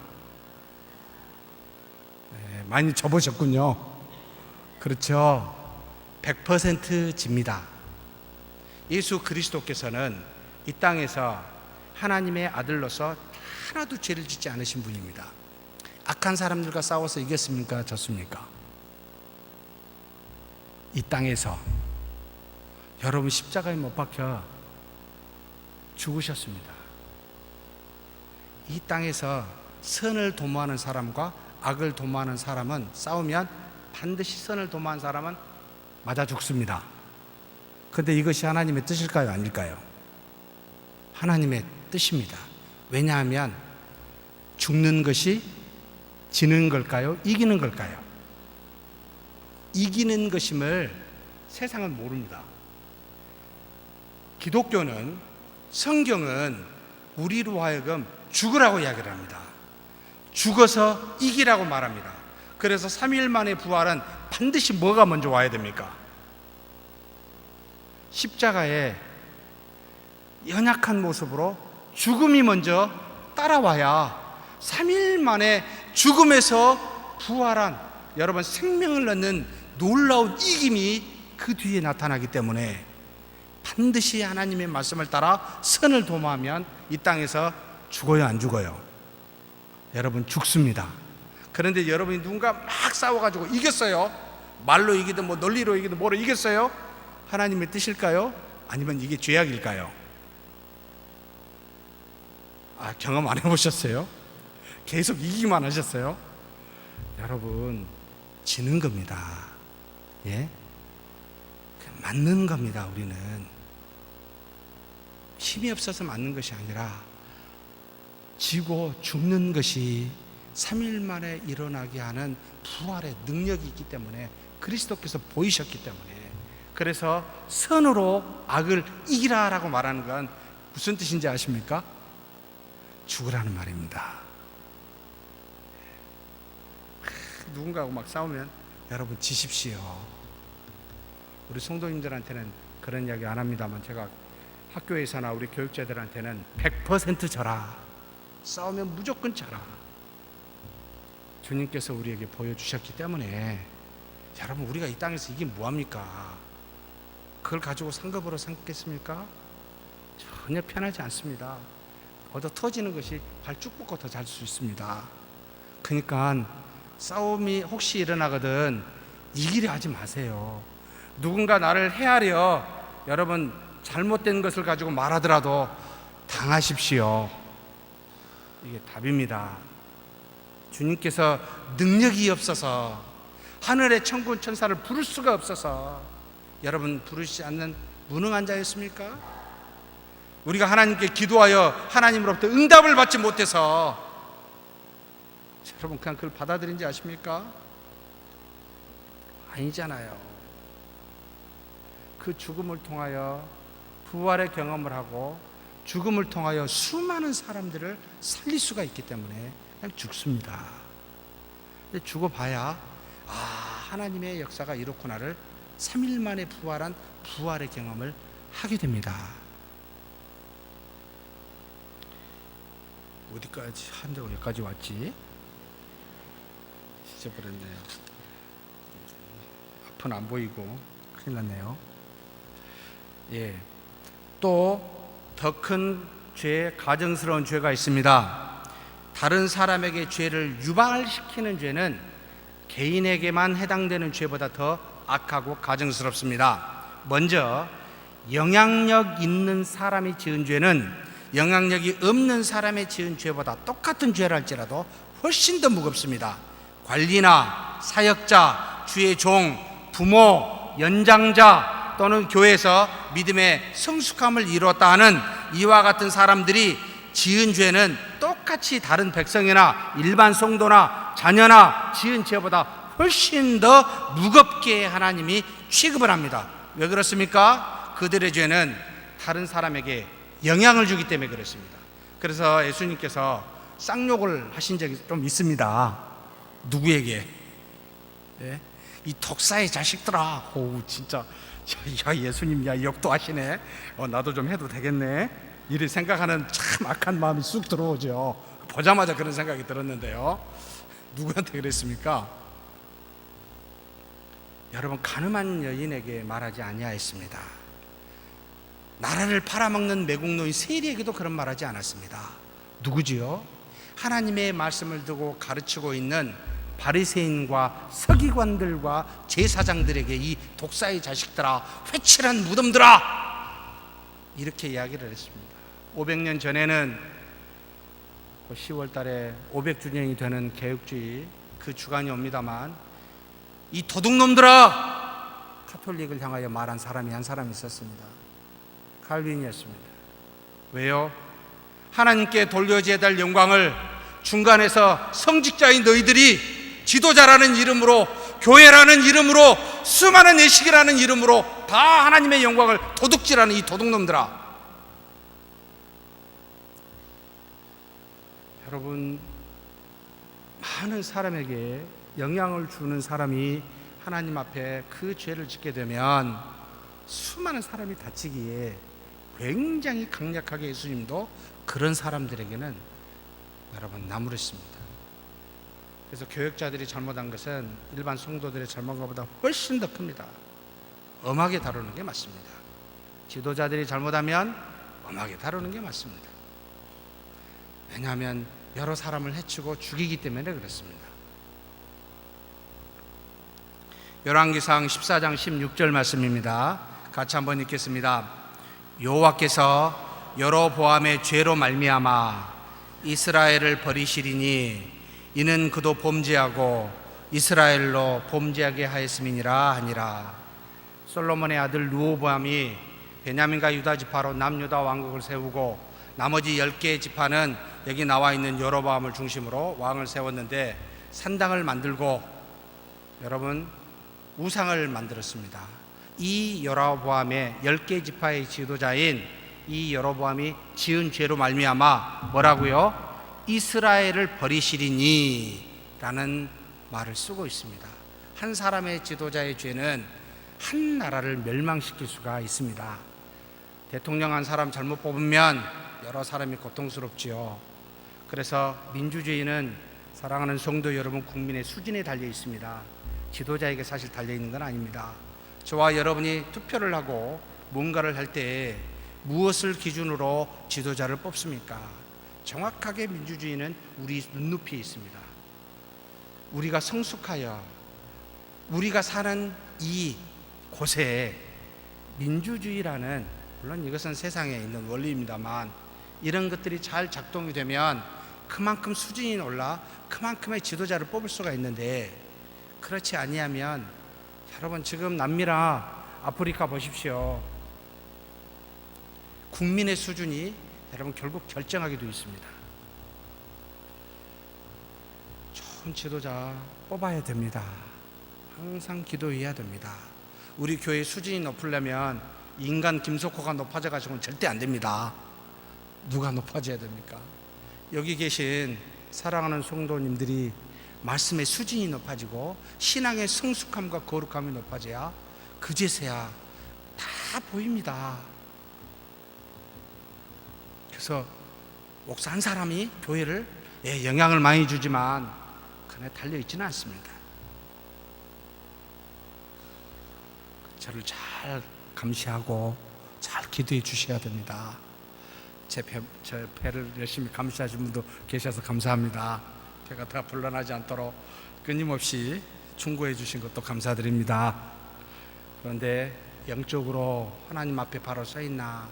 A: 네, 많이 접으셨군요. 그렇죠. 100% 집니다. 예수 그리스도께서는 이 땅에서 하나님의 아들로서 하나도 죄를 짓지 않으신 분입니다. 악한 사람들과 싸워서 이겼습니까? 졌습니까? 이 땅에서 여러분, 십자가에 못 박혀 죽으셨습니다. 이 땅에서 선을 도모하는 사람과 악을 도모하는 사람은 싸우면 반드시 선을 도모하는 사람은 맞아 죽습니다. 그런데 이것이 하나님의 뜻일까요? 아닐까요? 하나님의 뜻입니다. 왜냐하면 죽는 것이 지는 걸까요? 이기는 걸까요? 이기는 것임을 세상은 모릅니다. 기독교는, 성경은 우리로 하여금 죽으라고 이야기를 합니다. 죽어서 이기라고 말합니다. 그래서 3일 만에 부활은 반드시 뭐가 먼저 와야 됩니까? 십자가에 연약한 모습으로 죽음이 먼저 따라와야 3일 만에 죽음에서 부활한, 여러분, 생명을 얻는 놀라운 이김이 그 뒤에 나타나기 때문에 반드시 하나님의 말씀을 따라 선을 도모하면 이 땅에서 죽어요, 안 죽어요? 여러분, 죽습니다. 그런데 여러분이 누군가 막 싸워가지고 이겼어요. 말로 이기든 뭐 논리로 이기든 뭐로 이겼어요. 하나님의 뜻일까요? 아니면 이게 죄악일까요? 경험 안 해보셨어요? 계속 이기기만 하셨어요? 여러분, 지는 겁니다. 예? 맞는 겁니다. 우리는 힘이 없어서 맞는 것이 아니라 지고 죽는 것이 3일 만에 일어나게 하는 부활의 능력이 있기 때문에, 그리스도께서 보이셨기 때문에, 그래서 선으로 악을 이기라라고 말하는 건 무슨 뜻인지 아십니까? 죽으라는 말입니다. 누군가하고 막 싸우면 여러분 지십시오. 우리 성도님들한테는 그런 이야기 안 합니다만, 제가 학교에서나 우리 교육자들한테는 100% 져라, 싸우면 무조건 져라, 주님께서 우리에게 보여주셨기 때문에, 여러분, 우리가 이 땅에서 이게 뭐합니까? 그걸 가지고 상급으로 삼겠습니까? 전혀 편하지 않습니다. 얻어 터지는 것이 발 쭉 뻗고 더 잘 수 있습니다. 그러니까 싸움이 혹시 일어나거든 이기려 하지 마세요. 누군가 나를 해하려 여러분 잘못된 것을 가지고 말하더라도 당하십시오. 이게 답입니다. 주님께서 능력이 없어서 하늘의 천군 천사를 부를 수가 없어서 여러분 부르시지 않는 무능한 자였습니까? 우리가 하나님께 기도하여 하나님으로부터 응답을 받지 못해서 여러분 그냥 그걸 받아들인지 아십니까? 아니잖아요. 그 죽음을 통하여 부활의 경험을 하고 죽음을 통하여 수많은 사람들을 살릴 수가 있기 때문에 그냥 죽습니다. 근데 죽어봐야 하나님의 역사가 이렇구나를 3일 만에 부활한 부활의 경험을 하게 됩니다. 어디까지 한다고 여기까지 왔지? 잊어버렸네요. 앞은 안 보이고 큰일 났네요. 예, 또 더 큰 죄, 가증스러운 죄가 있습니다. 다른 사람에게 죄를 유발시키는 죄는 개인에게만 해당되는 죄보다 더 악하고 가증스럽습니다. 먼저 영향력 있는 사람이 지은 죄는 영향력이 없는 사람이 지은 죄보다 똑같은 죄를 할지라도 훨씬 더 무겁습니다. 관리나 사역자, 주의 종, 부모, 연장자 또는 교회에서 믿음의 성숙함을 이루었다 하는 이와 같은 사람들이 지은 죄는 똑같이 다른 백성이나 일반 성도나 자녀나 지은 죄보다 훨씬 더 무겁게 하나님이 취급을 합니다. 왜 그렇습니까? 그들의 죄는 다른 사람에게 영향을 주기 때문에 그렇습니다. 그래서 예수님께서 쌍욕을 하신 적이 좀 있습니다. 누구에게? 네? 이 독사의 자식들아. 오, 진짜 야 예수님, 야 욕도 하시네. 나도 좀 해도 되겠네. 이를 생각하는 참 악한 마음이 쑥 들어오죠. 보자마자 그런 생각이 들었는데요. 누구한테 그랬습니까? 여러분, 가늠한 여인에게 말하지 아니하였습니다. 나라를 팔아먹는 매국노인 세리에게도 그런 말하지 않았습니다. 누구지요? 하나님의 말씀을 두고 가르치고 있는 바리새인과 서기관들과 제사장들에게 이 독사의 자식들아, 회칠한 무덤들아, 이렇게 이야기를 했습니다. 500년 전에는 10월 달에 500주년이 되는 개혁주의 그 주간이 옵니다만, 이 도둑놈들아, 카톨릭을 향하여 말한 사람이 한 사람이 있었습니다. 칼빈이었습니다. 왜요? 하나님께 돌려줘야 될 영광을 중간에서 성직자인 너희들이 지도자라는 이름으로, 교회라는 이름으로, 수많은 예식이라는 이름으로 다 하나님의 영광을 도둑질하는 이 도둑놈들아. 여러분, 많은 사람에게 영향을 주는 사람이 하나님 앞에 그 죄를 짓게 되면 수많은 사람이 다치기에 굉장히 강력하게 예수님도 그런 사람들에게는 여러분 나무랬습니다. 그래서 교역자들이 잘못한 것은 일반 성도들의 잘못한 것보다 훨씬 더 큽니다. 엄하게 다루는 게 맞습니다. 지도자들이 잘못하면 엄하게 다루는 게 맞습니다. 왜냐하면 여러 사람을 해치고 죽이기 때문에 그렇습니다. 열왕기상 14장 16절 말씀입니다. 같이 한번 읽겠습니다. 여호와께서 여로보암의 죄로 말미암아 이스라엘을 버리시리니 이는 그도 범죄하고 이스라엘로 범죄하게 하였음이니라 하니라. 솔로몬의 아들 르호보암이 베냐민과 유다 지파로 남유다 왕국을 세우고 나머지 10개의 지파는 여기 나와 있는 여로보암을 중심으로 왕을 세웠는데 산당을 만들고 여러분 우상을 만들었습니다. 이 여로보암의 10개 지파의 지도자인 이 여로보암이 지은 죄로 말미암아 뭐라고요? 이스라엘을 버리시리니 라는 말을 쓰고 있습니다. 한 사람의 지도자의 죄는 한 나라를 멸망시킬 수가 있습니다. 대통령 한 사람 잘못 뽑으면 여러 사람이 고통스럽지요. 그래서 민주주의는 사랑하는 성도 여러분 국민의 수준에 달려 있습니다. 지도자에게 사실 달려 있는 건 아닙니다. 저와 여러분이 투표를 하고 뭔가를 할 때 무엇을 기준으로 지도자를 뽑습니까? 정확하게 민주주의는 우리 눈높이에 있습니다. 우리가 성숙하여 우리가 사는 이 곳에 민주주의라는, 물론 이것은 세상에 있는 원리입니다만, 이런 것들이 잘 작동이 되면 그만큼 수준이 올라 그만큼의 지도자를 뽑을 수가 있는데, 그렇지 아니하면 여러분 지금 남미나 아프리카 보십시오. 국민의 수준이 여러분 결국 결정하게 되어 있습니다. 좋은 지도자 뽑아야 됩니다. 항상 기도해야 됩니다. 우리 교회 수준이 높으려면 인간 김석호가 높아져 가지고는 절대 안 됩니다. 누가 높아져야 됩니까? 여기 계신 사랑하는 성도님들이 말씀의 수준이 높아지고 신앙의 성숙함과 거룩함이 높아져야 그제서야 다 보입니다. 그래서 목사 한 사람이 교회를 영향을 많이 주지만 그네 달려있지는 않습니다. 저를 잘 감시하고 잘 기도해 주셔야 됩니다. 제 배를 열심히 감시하신 분도 계셔서 감사합니다. 배가 다 불러나지 않도록 끊임없이 충고해 주신 것도 감사드립니다. 그런데 영적으로 하나님 앞에 바로 서 있나?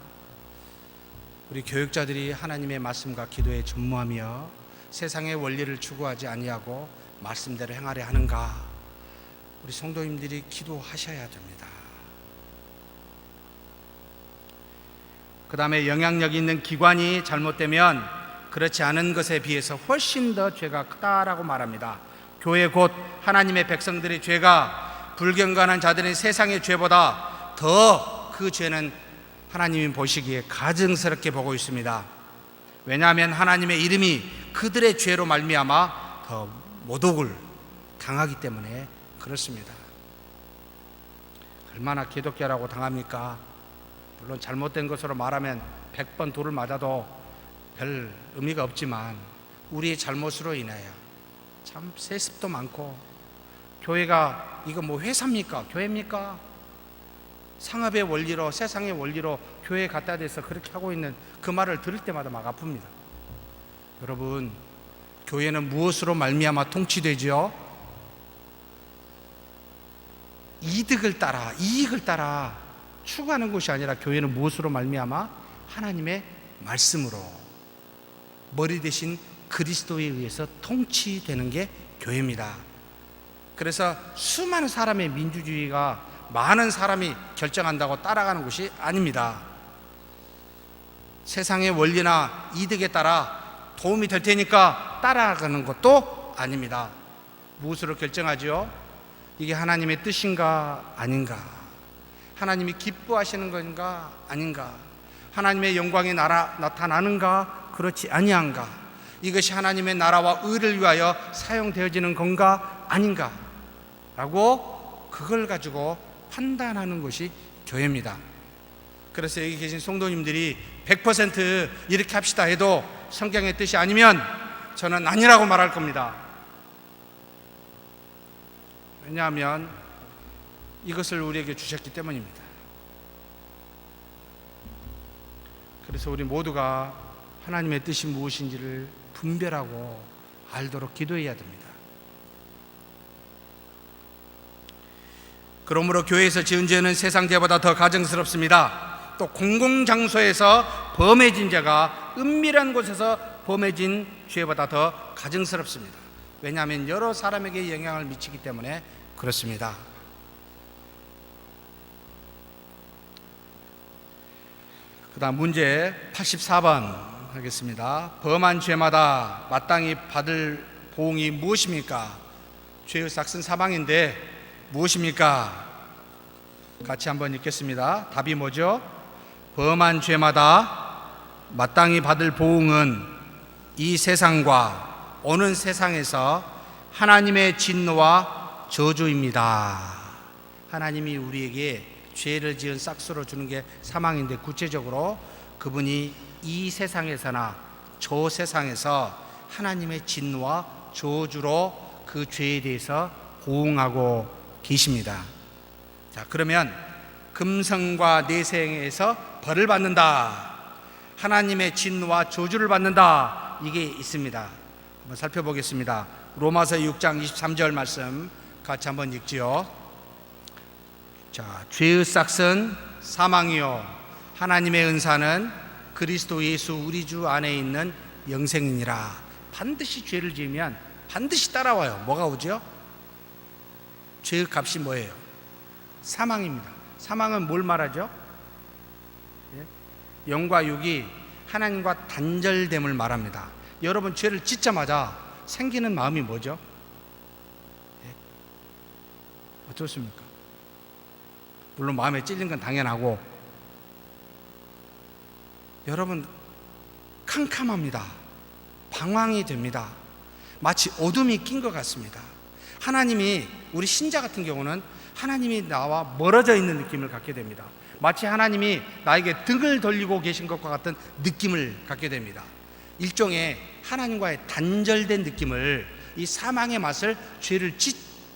A: 우리 교육자들이 하나님의 말씀과 기도에 전무하며 세상의 원리를 추구하지 아니하고 말씀대로 행하려 하는가? 우리 성도님들이 기도하셔야 됩니다. 그 다음에 영향력 있는 기관이 잘못되면 그렇지 않은 것에 비해서 훨씬 더 죄가 크다라고 말합니다. 교회 곧 하나님의 백성들의 죄가 불경건한 자들의 세상의 죄보다 더 그 죄는 하나님이 보시기에 가증스럽게 보고 있습니다. 왜냐하면 하나님의 이름이 그들의 죄로 말미암아 더 모독을 당하기 때문에 그렇습니다. 얼마나 기독교라고 당합니까? 물론 잘못된 것으로 말하면 100번 돌을 맞아도 별 의미가 없지만 우리의 잘못으로 인하여 참 세습도 많고, 교회가 이거 뭐 회사입니까? 교회입니까? 상업의 원리로, 세상의 원리로 교회에 갖다 대서 그렇게 하고 있는 그 말을 들을 때마다 막 아픕니다. 여러분, 교회는 무엇으로 말미암아 통치되죠? 이익을 따라 추구하는 것이 아니라 교회는 무엇으로 말미암아? 하나님의 말씀으로, 머리 대신 그리스도에 의해서 통치되는 게 교회입니다. 그래서 수많은 사람의 민주주의가 많은 사람이 결정한다고 따라가는 것이 아닙니다. 세상의 원리나 이득에 따라 도움이 될 테니까 따라가는 것도 아닙니다. 무엇으로 결정하죠? 이게 하나님의 뜻인가 아닌가? 하나님이 기뻐하시는 건가 아닌가? 하나님의 영광이 나타나는가 그렇지 아니한가? 이것이 하나님의 나라와 의를 위하여 사용되어지는 건가 아닌가? 라고 그걸 가지고 판단하는 것이 교회입니다. 그래서 여기 계신 성도님들이 100% 이렇게 합시다 해도 성경의 뜻이 아니면 저는 아니라고 말할 겁니다. 왜냐하면 이것을 우리에게 주셨기 때문입니다. 그래서 우리 모두가 하나님의 뜻이 무엇인지를 분별하고 알도록 기도해야 됩니다. 그러므로 교회에서 지은 죄는 세상 죄보다 더 가증스럽습니다. 또 공공장소에서 범해진 죄가 은밀한 곳에서 범해진 죄보다 더 가증스럽습니다. 왜냐하면 여러 사람에게 영향을 미치기 때문에 그렇습니다. 그 다음 문제 84번 하겠습니다. 범한 죄마다 마땅히 받을 보응이 무엇입니까? 죄의 삭은 사망인데 무엇입니까? 같이 한번 읽겠습니다. 답이 뭐죠? 범한 죄마다 마땅히 받을 보응은 이 세상과 오는 세상에서 하나님의 진노와 저주입니다. 하나님이 우리에게 죄를 지은 싹스로 주는 게 사망인데, 구체적으로 그분이 이 세상에서나 저 세상에서 하나님의 진노와 저주로 그 죄에 대해서 보응하고 계십니다. 자, 그러면 금성과 내생에서 벌을 받는다, 하나님의 진노와 저주를 받는다, 이게 있습니다. 한번 살펴보겠습니다. 로마서 6장 23절 말씀 같이 한번 읽지요. 자, 죄의 싹은 사망이요 하나님의 은사는 그리스도 예수 우리 주 안에 있는 영생이니라. 반드시 죄를 지으면 반드시 따라와요. 뭐가 오죠? 죄의 값이 뭐예요? 사망입니다. 사망은 뭘 말하죠? 영과 육이 하나님과 단절됨을 말합니다. 여러분, 죄를 짓자마자 생기는 마음이 뭐죠? 어떻습니까? 물론 마음에 찔린 건 당연하고, 여러분, 캄캄합니다. 방황이 됩니다. 마치 어둠이 낀 것 같습니다. 하나님이, 우리 신자 같은 경우는 하나님이 나와 멀어져 있는 느낌을 갖게 됩니다. 마치 하나님이 나에게 등을 돌리고 계신 것과 같은 느낌을 갖게 됩니다. 일종의 하나님과의 단절된 느낌을, 이 사망의 맛을 죄를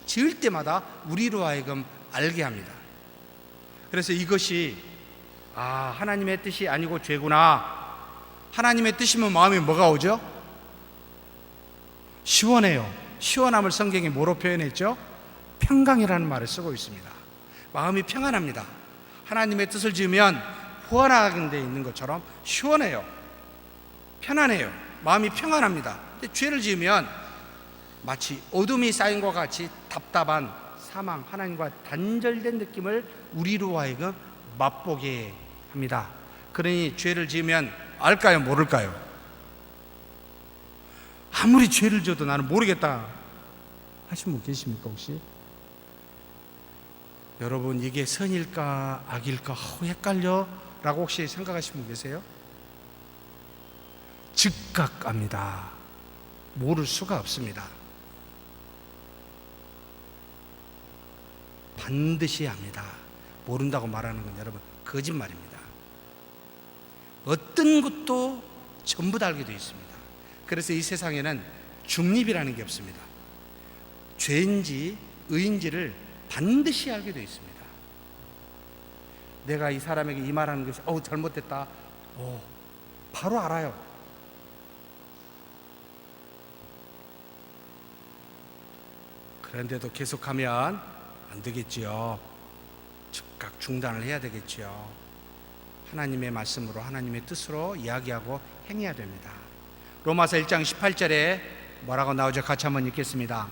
A: 지을 때마다 우리로 하여금 알게 합니다. 그래서 이것이 하나님의 뜻이 아니고 죄구나. 하나님의 뜻이면 마음에 뭐가 오죠? 시원해요. 시원함을 성경이 뭐로 표현했죠? 평강이라는 말을 쓰고 있습니다. 마음이 평안합니다. 하나님의 뜻을 지으면 후원하게 돼 있는 것처럼 시원해요. 편안해요. 마음이 평안합니다. 근데 죄를 지으면 마치 어둠이 쌓인 것 같이 답답한 사망, 하나님과 단절된 느낌을 우리로 하여금 맛보게 합니다. 그러니 죄를 지으면 알까요? 모를까요? 아무리 죄를 지어도 나는 모르겠다 하신 분 계십니까 혹시? 여러분, 이게 선일까 악일까 헷갈려 라고 혹시 생각하시는 분 계세요? 즉각 압니다. 모를 수가 없습니다. 반드시 압니다. 모른다고 말하는 건 여러분 거짓말입니다. 어떤 것도 전부 다 알게 되어 있습니다. 그래서 이 세상에는 중립이라는 게 없습니다. 죄인지 의인지를 반드시 알게 되어 있습니다. 내가 이 사람에게 이 말하는 것이 잘못됐다, 바로 알아요. 그런데도 계속하면 안 되겠지요. 즉각 중단을 해야 되겠지요. 하나님의 말씀으로, 하나님의 뜻으로 이야기하고 행해야 됩니다. 로마서 1장 18절에 뭐라고 나오죠? 같이 한번 읽겠습니다.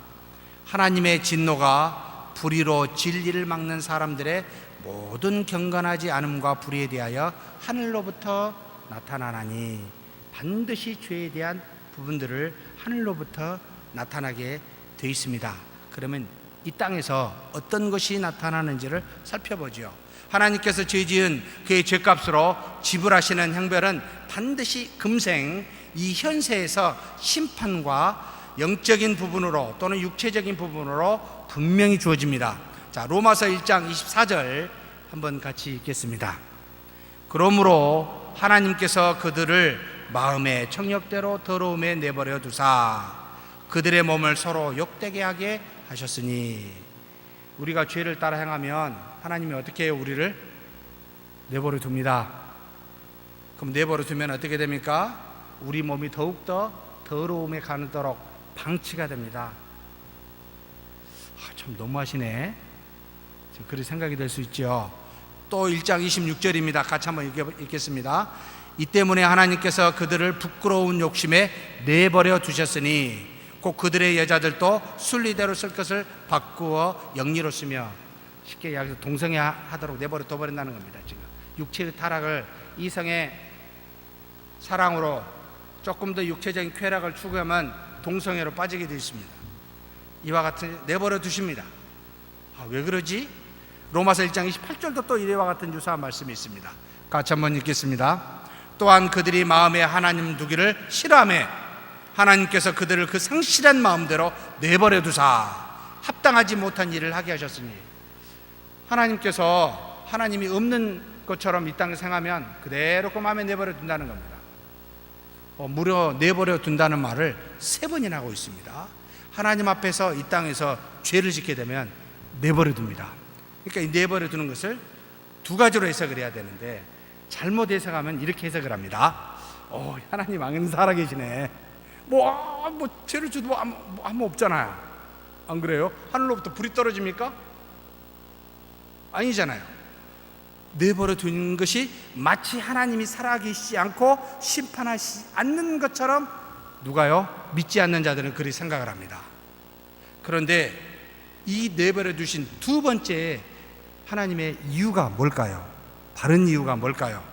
A: 하나님의 진노가 불의로 진리를 막는 사람들의 모든 경건하지 않음과 불의에 대하여 하늘로부터 나타나나니, 반드시 죄에 대한 부분들을 하늘로부터 나타나게 되어 있습니다. 그러면 이 땅에서 어떤 것이 나타나는지를 살펴보죠. 하나님께서 죄 지은 그의 죄값으로 지불하시는 형벌은 반드시 금생 이 현세에서 심판과 영적인 부분으로 또는 육체적인 부분으로 분명히 주어집니다. 자, 로마서 1장 24절 한번 같이 읽겠습니다. 그러므로 하나님께서 그들을 마음의 청력대로 더러움에 내버려 두사 그들의 몸을 서로 욕되게 하게 하셨으니. 우리가 죄를 따라 행하면 하나님이 어떻게 해요? 우리를 내버려 둡니다. 그럼 내버려 두면 어떻게 됩니까? 우리 몸이 더욱더 더러움에 가도록 방치가 됩니다. 참 너무하시네. 그런 생각이 될 수 있죠. 또 1장 26절입니다. 같이 한번 읽겠습니다. 이 때문에 하나님께서 그들을 부끄러운 욕심에 내버려 두셨으니 곧 그들의 여자들도 순리대로 쓸 것을 바꾸어 영리로 쓰며. 쉽게 이야기해서 동성애 하도록 내버려 둬버린다는 겁니다. 지금 육체의 타락을 이성의 사랑으로 조금 더 육체적인 쾌락을 추구하면 동성애로 빠지게 되어 있습니다. 이와 같은 내버려 두십니다. 왜 그러지? 로마서 1장 28절도 또 이와 같은 유사한 말씀이 있습니다. 같이 한번 읽겠습니다. 또한 그들이 마음에 하나님 두기를 싫어하며 하나님께서 그들을 그 상실한 마음대로 내버려 두사 합당하지 못한 일을 하게 하셨으니. 하나님께서 하나님이 없는 것처럼 이 땅에 생하면 그대로 그 마음에 내버려 둔다는 겁니다. 무려 내버려 둔다는 말을 3번이나 하고 있습니다. 하나님 앞에서 이 땅에서 죄를 짓게 되면 내버려 둡니다. 그러니까 이 내버려 두는 것을 2가지로 해석을 해야 되는데 잘못 해석하면 이렇게 해석을 합니다. 하나님 안 살아계시네. 죄를 줘도 아무 없잖아요. 안 그래요? 하늘로부터 불이 떨어집니까? 아니잖아요. 내버려 두는 것이 마치 하나님이 살아계시지 않고 심판하시지 않는 것처럼 누가요? 믿지 않는 자들은 그리 생각을 합니다. 그런데 이 내버려 두신 2번째 하나님의 이유가 뭘까요? 바른 이유가 뭘까요?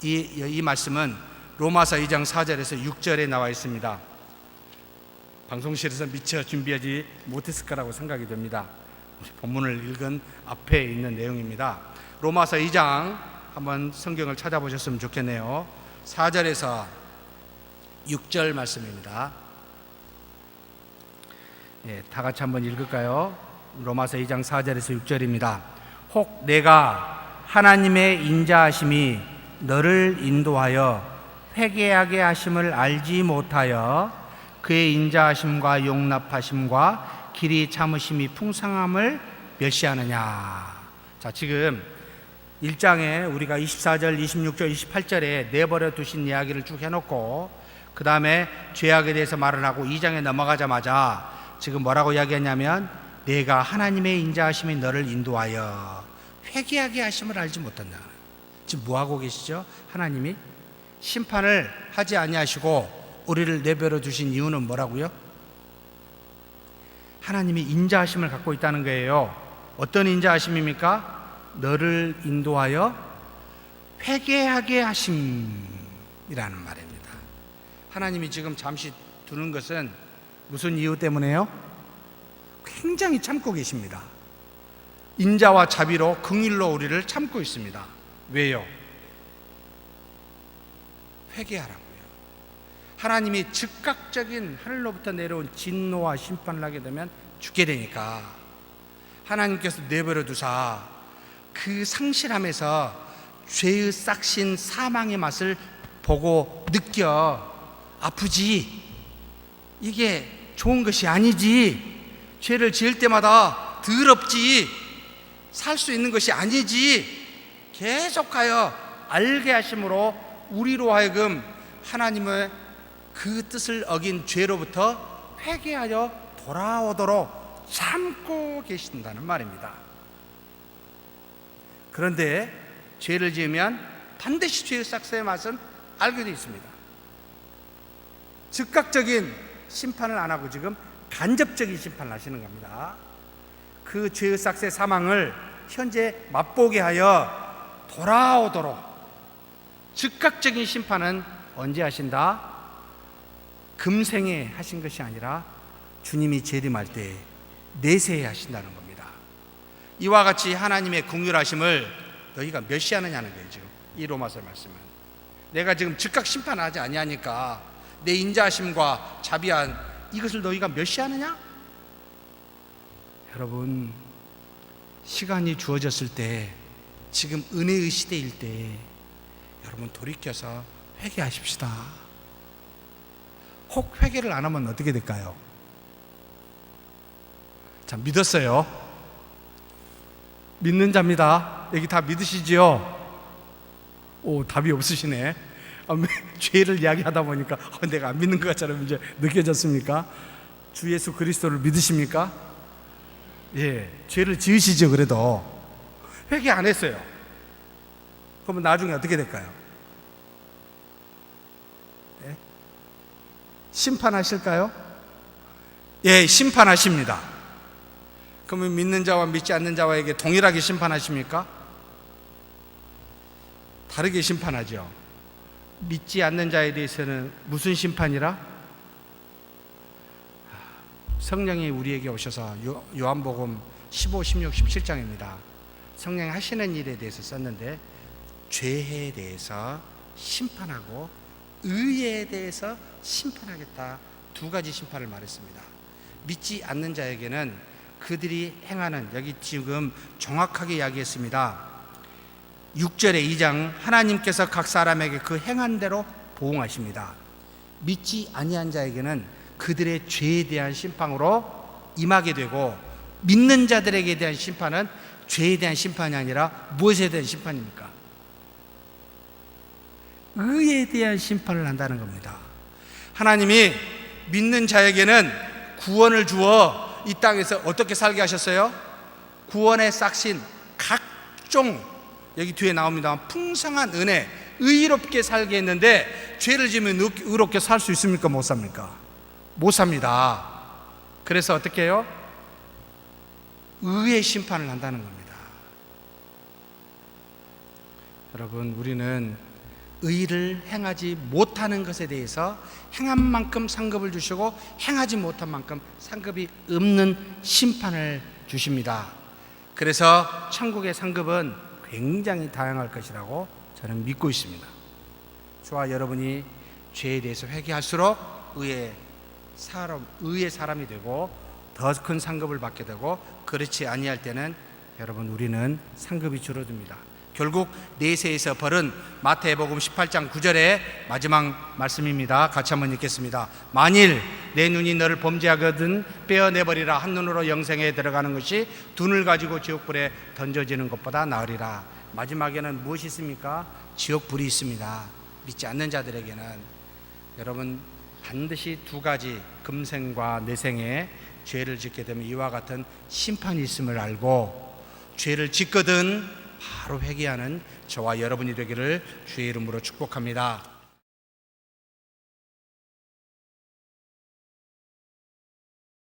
A: 이 말씀은 로마서 2장 4절에서 6절에 나와 있습니다. 방송실에서 미처 준비하지 못했을 거라고 생각이 됩니다. 본문을 읽은 앞에 있는 내용입니다. 로마서 2장 한번 성경을 찾아보셨으면 좋겠네요. 4절에서 6절 말씀입니다. 다 같이 한번 읽을까요? 로마서 2장 4절에서 6절입니다. 혹 내가 하나님의 인자하심이 너를 인도하여 회개하게 하심을 알지 못하여 그의 인자하심과 용납하심과 길이 참으심이 풍성함을 멸시하느냐. 자, 지금 1장에 우리가 24절, 26절, 28절에 내버려 두신 이야기를 쭉 해놓고 그 다음에 죄악에 대해서 말을 하고 2장에 넘어가자마자 지금 뭐라고 이야기했냐면 내가 하나님의 인자하심이 너를 인도하여 회개하게 하심을 알지 못한다. 지금 뭐하고 계시죠? 하나님이 심판을 하지 아니하시고 우리를 내버려 두신 이유는 뭐라고요? 하나님이 인자하심을 갖고 있다는 거예요. 어떤 인자하심입니까? 너를 인도하여 회개하게 하심이라는 말입니다. 하나님이 지금 잠시 두는 것은 무슨 이유 때문에요? 굉장히 참고 계십니다. 인자와 자비로 긍휼로 우리를 참고 있습니다. 왜요? 회개하라고요. 하나님이 즉각적인 하늘로부터 내려온 진노와 심판을 하게 되면 죽게 되니까 하나님께서 내버려 두사 그 상실함에서 죄의 싹신 사망의 맛을 보고 느껴 아프지, 이게 좋은 것이 아니지, 죄를 지을 때마다 더럽지, 살 수 있는 것이 아니지 계속하여 알게 하심으로 우리로 하여금 하나님의 그 뜻을 어긴 죄로부터 회개하여 돌아오도록 참고 계신다는 말입니다. 그런데 죄를 지으면 반드시 죄의 싹스의 맛은 알게 되어 있습니다. 즉각적인 심판을 안 하고 지금 간접적인 심판을 하시는 겁니다. 그 죄의 싹스의 사망을 현재 맛보게 하여 돌아오도록 즉각적인 심판은 언제 하신다? 금생에 하신 것이 아니라 주님이 재림할 때 내세에 하신다는 겁니다. 이와 같이 하나님의 긍휼하심을 너희가 멸시하느냐는 거예요. 지금 이 로마서 말씀은 내가 지금 즉각 심판하지 아니하니까 내 인자하심과 자비한 이것을 너희가 멸시하느냐? 여러분, 시간이 주어졌을 때 지금 은혜의 시대일 때 여러분 돌이켜서 회개하십시다. 혹 회개를 안 하면 어떻게 될까요? 자, 믿었어요. 믿는 자입니다. 여기 다 믿으시지요? 오, 답이 없으시네. 죄를 이야기하다 보니까 내가 안 믿는 것 같처럼 이제 느껴졌습니까? 주 예수 그리스도를 믿으십니까? 예, 죄를 지으시죠. 그래도 회개 안 했어요. 그러면 나중에 어떻게 될까요? 예? 심판하실까요? 예, 심판하십니다. 그러면 믿는 자와 믿지 않는 자와에게 동일하게 심판하십니까? 다르게 심판하죠. 믿지 않는 자에 대해서는 무슨 심판이라? 성령이 우리에게 오셔서 요한복음 15, 16, 17장입니다. 성령이 하시는 일에 대해서 썼는데 죄에 대해서 심판하고 의에 대해서 심판하겠다, 두 가지 심판을 말했습니다. 믿지 않는 자에게는 그들이 행하는, 여기 지금 정확하게 이야기했습니다. 6절에 2장 하나님께서 각 사람에게 그 행한 대로 보응하십니다. 믿지 아니한 자에게는 그들의 죄에 대한 심판으로 임하게 되고, 믿는 자들에게 대한 심판은 죄에 대한 심판이 아니라 무엇에 대한 심판입니까? 의에 대한 심판을 한다는 겁니다. 하나님이 믿는 자에게는 구원을 주어 이 땅에서 어떻게 살게 하셨어요? 구원의 싹신, 각종, 여기 뒤에 나옵니다, 풍성한 은혜, 의롭게 살게 했는데 죄를 지으면 의롭게 살 수 있습니까? 못 삽니까? 못 삽니다. 그래서 어떻게 해요? 의의 심판을 한다는 겁니다. 여러분, 우리는 의를 행하지 못하는 것에 대해서 행한 만큼 상급을 주시고 행하지 못한 만큼 상급이 없는 심판을 주십니다. 그래서 천국의 상급은 굉장히 다양할 것이라고 저는 믿고 있습니다. 저와 여러분이 죄에 대해서 회개할수록 의의 사람이 되고 더 큰 상급을 받게 되고, 그렇지 아니할 때는 여러분 우리는 상급이 줄어듭니다. 결국 내세에서 벌은 마태복음 18장 9절의 마지막 말씀입니다. 같이 한번 읽겠습니다. 만일 내 눈이 너를 범죄하거든 빼어내버리라. 한눈으로 영생에 들어가는 것이 두 눈을 가지고 지옥불에 던져지는 것보다 나으리라. 마지막에는 무엇이 있습니까? 지옥불이 있습니다. 믿지 않는 자들에게는 여러분 반드시 두 가지, 금생과 내생에 죄를 짓게 되면 이와 같은 심판이 있음을 알고, 죄를 짓거든 바로 회개하는 저와 여러분이 되기를 주의 이름으로 축복합니다.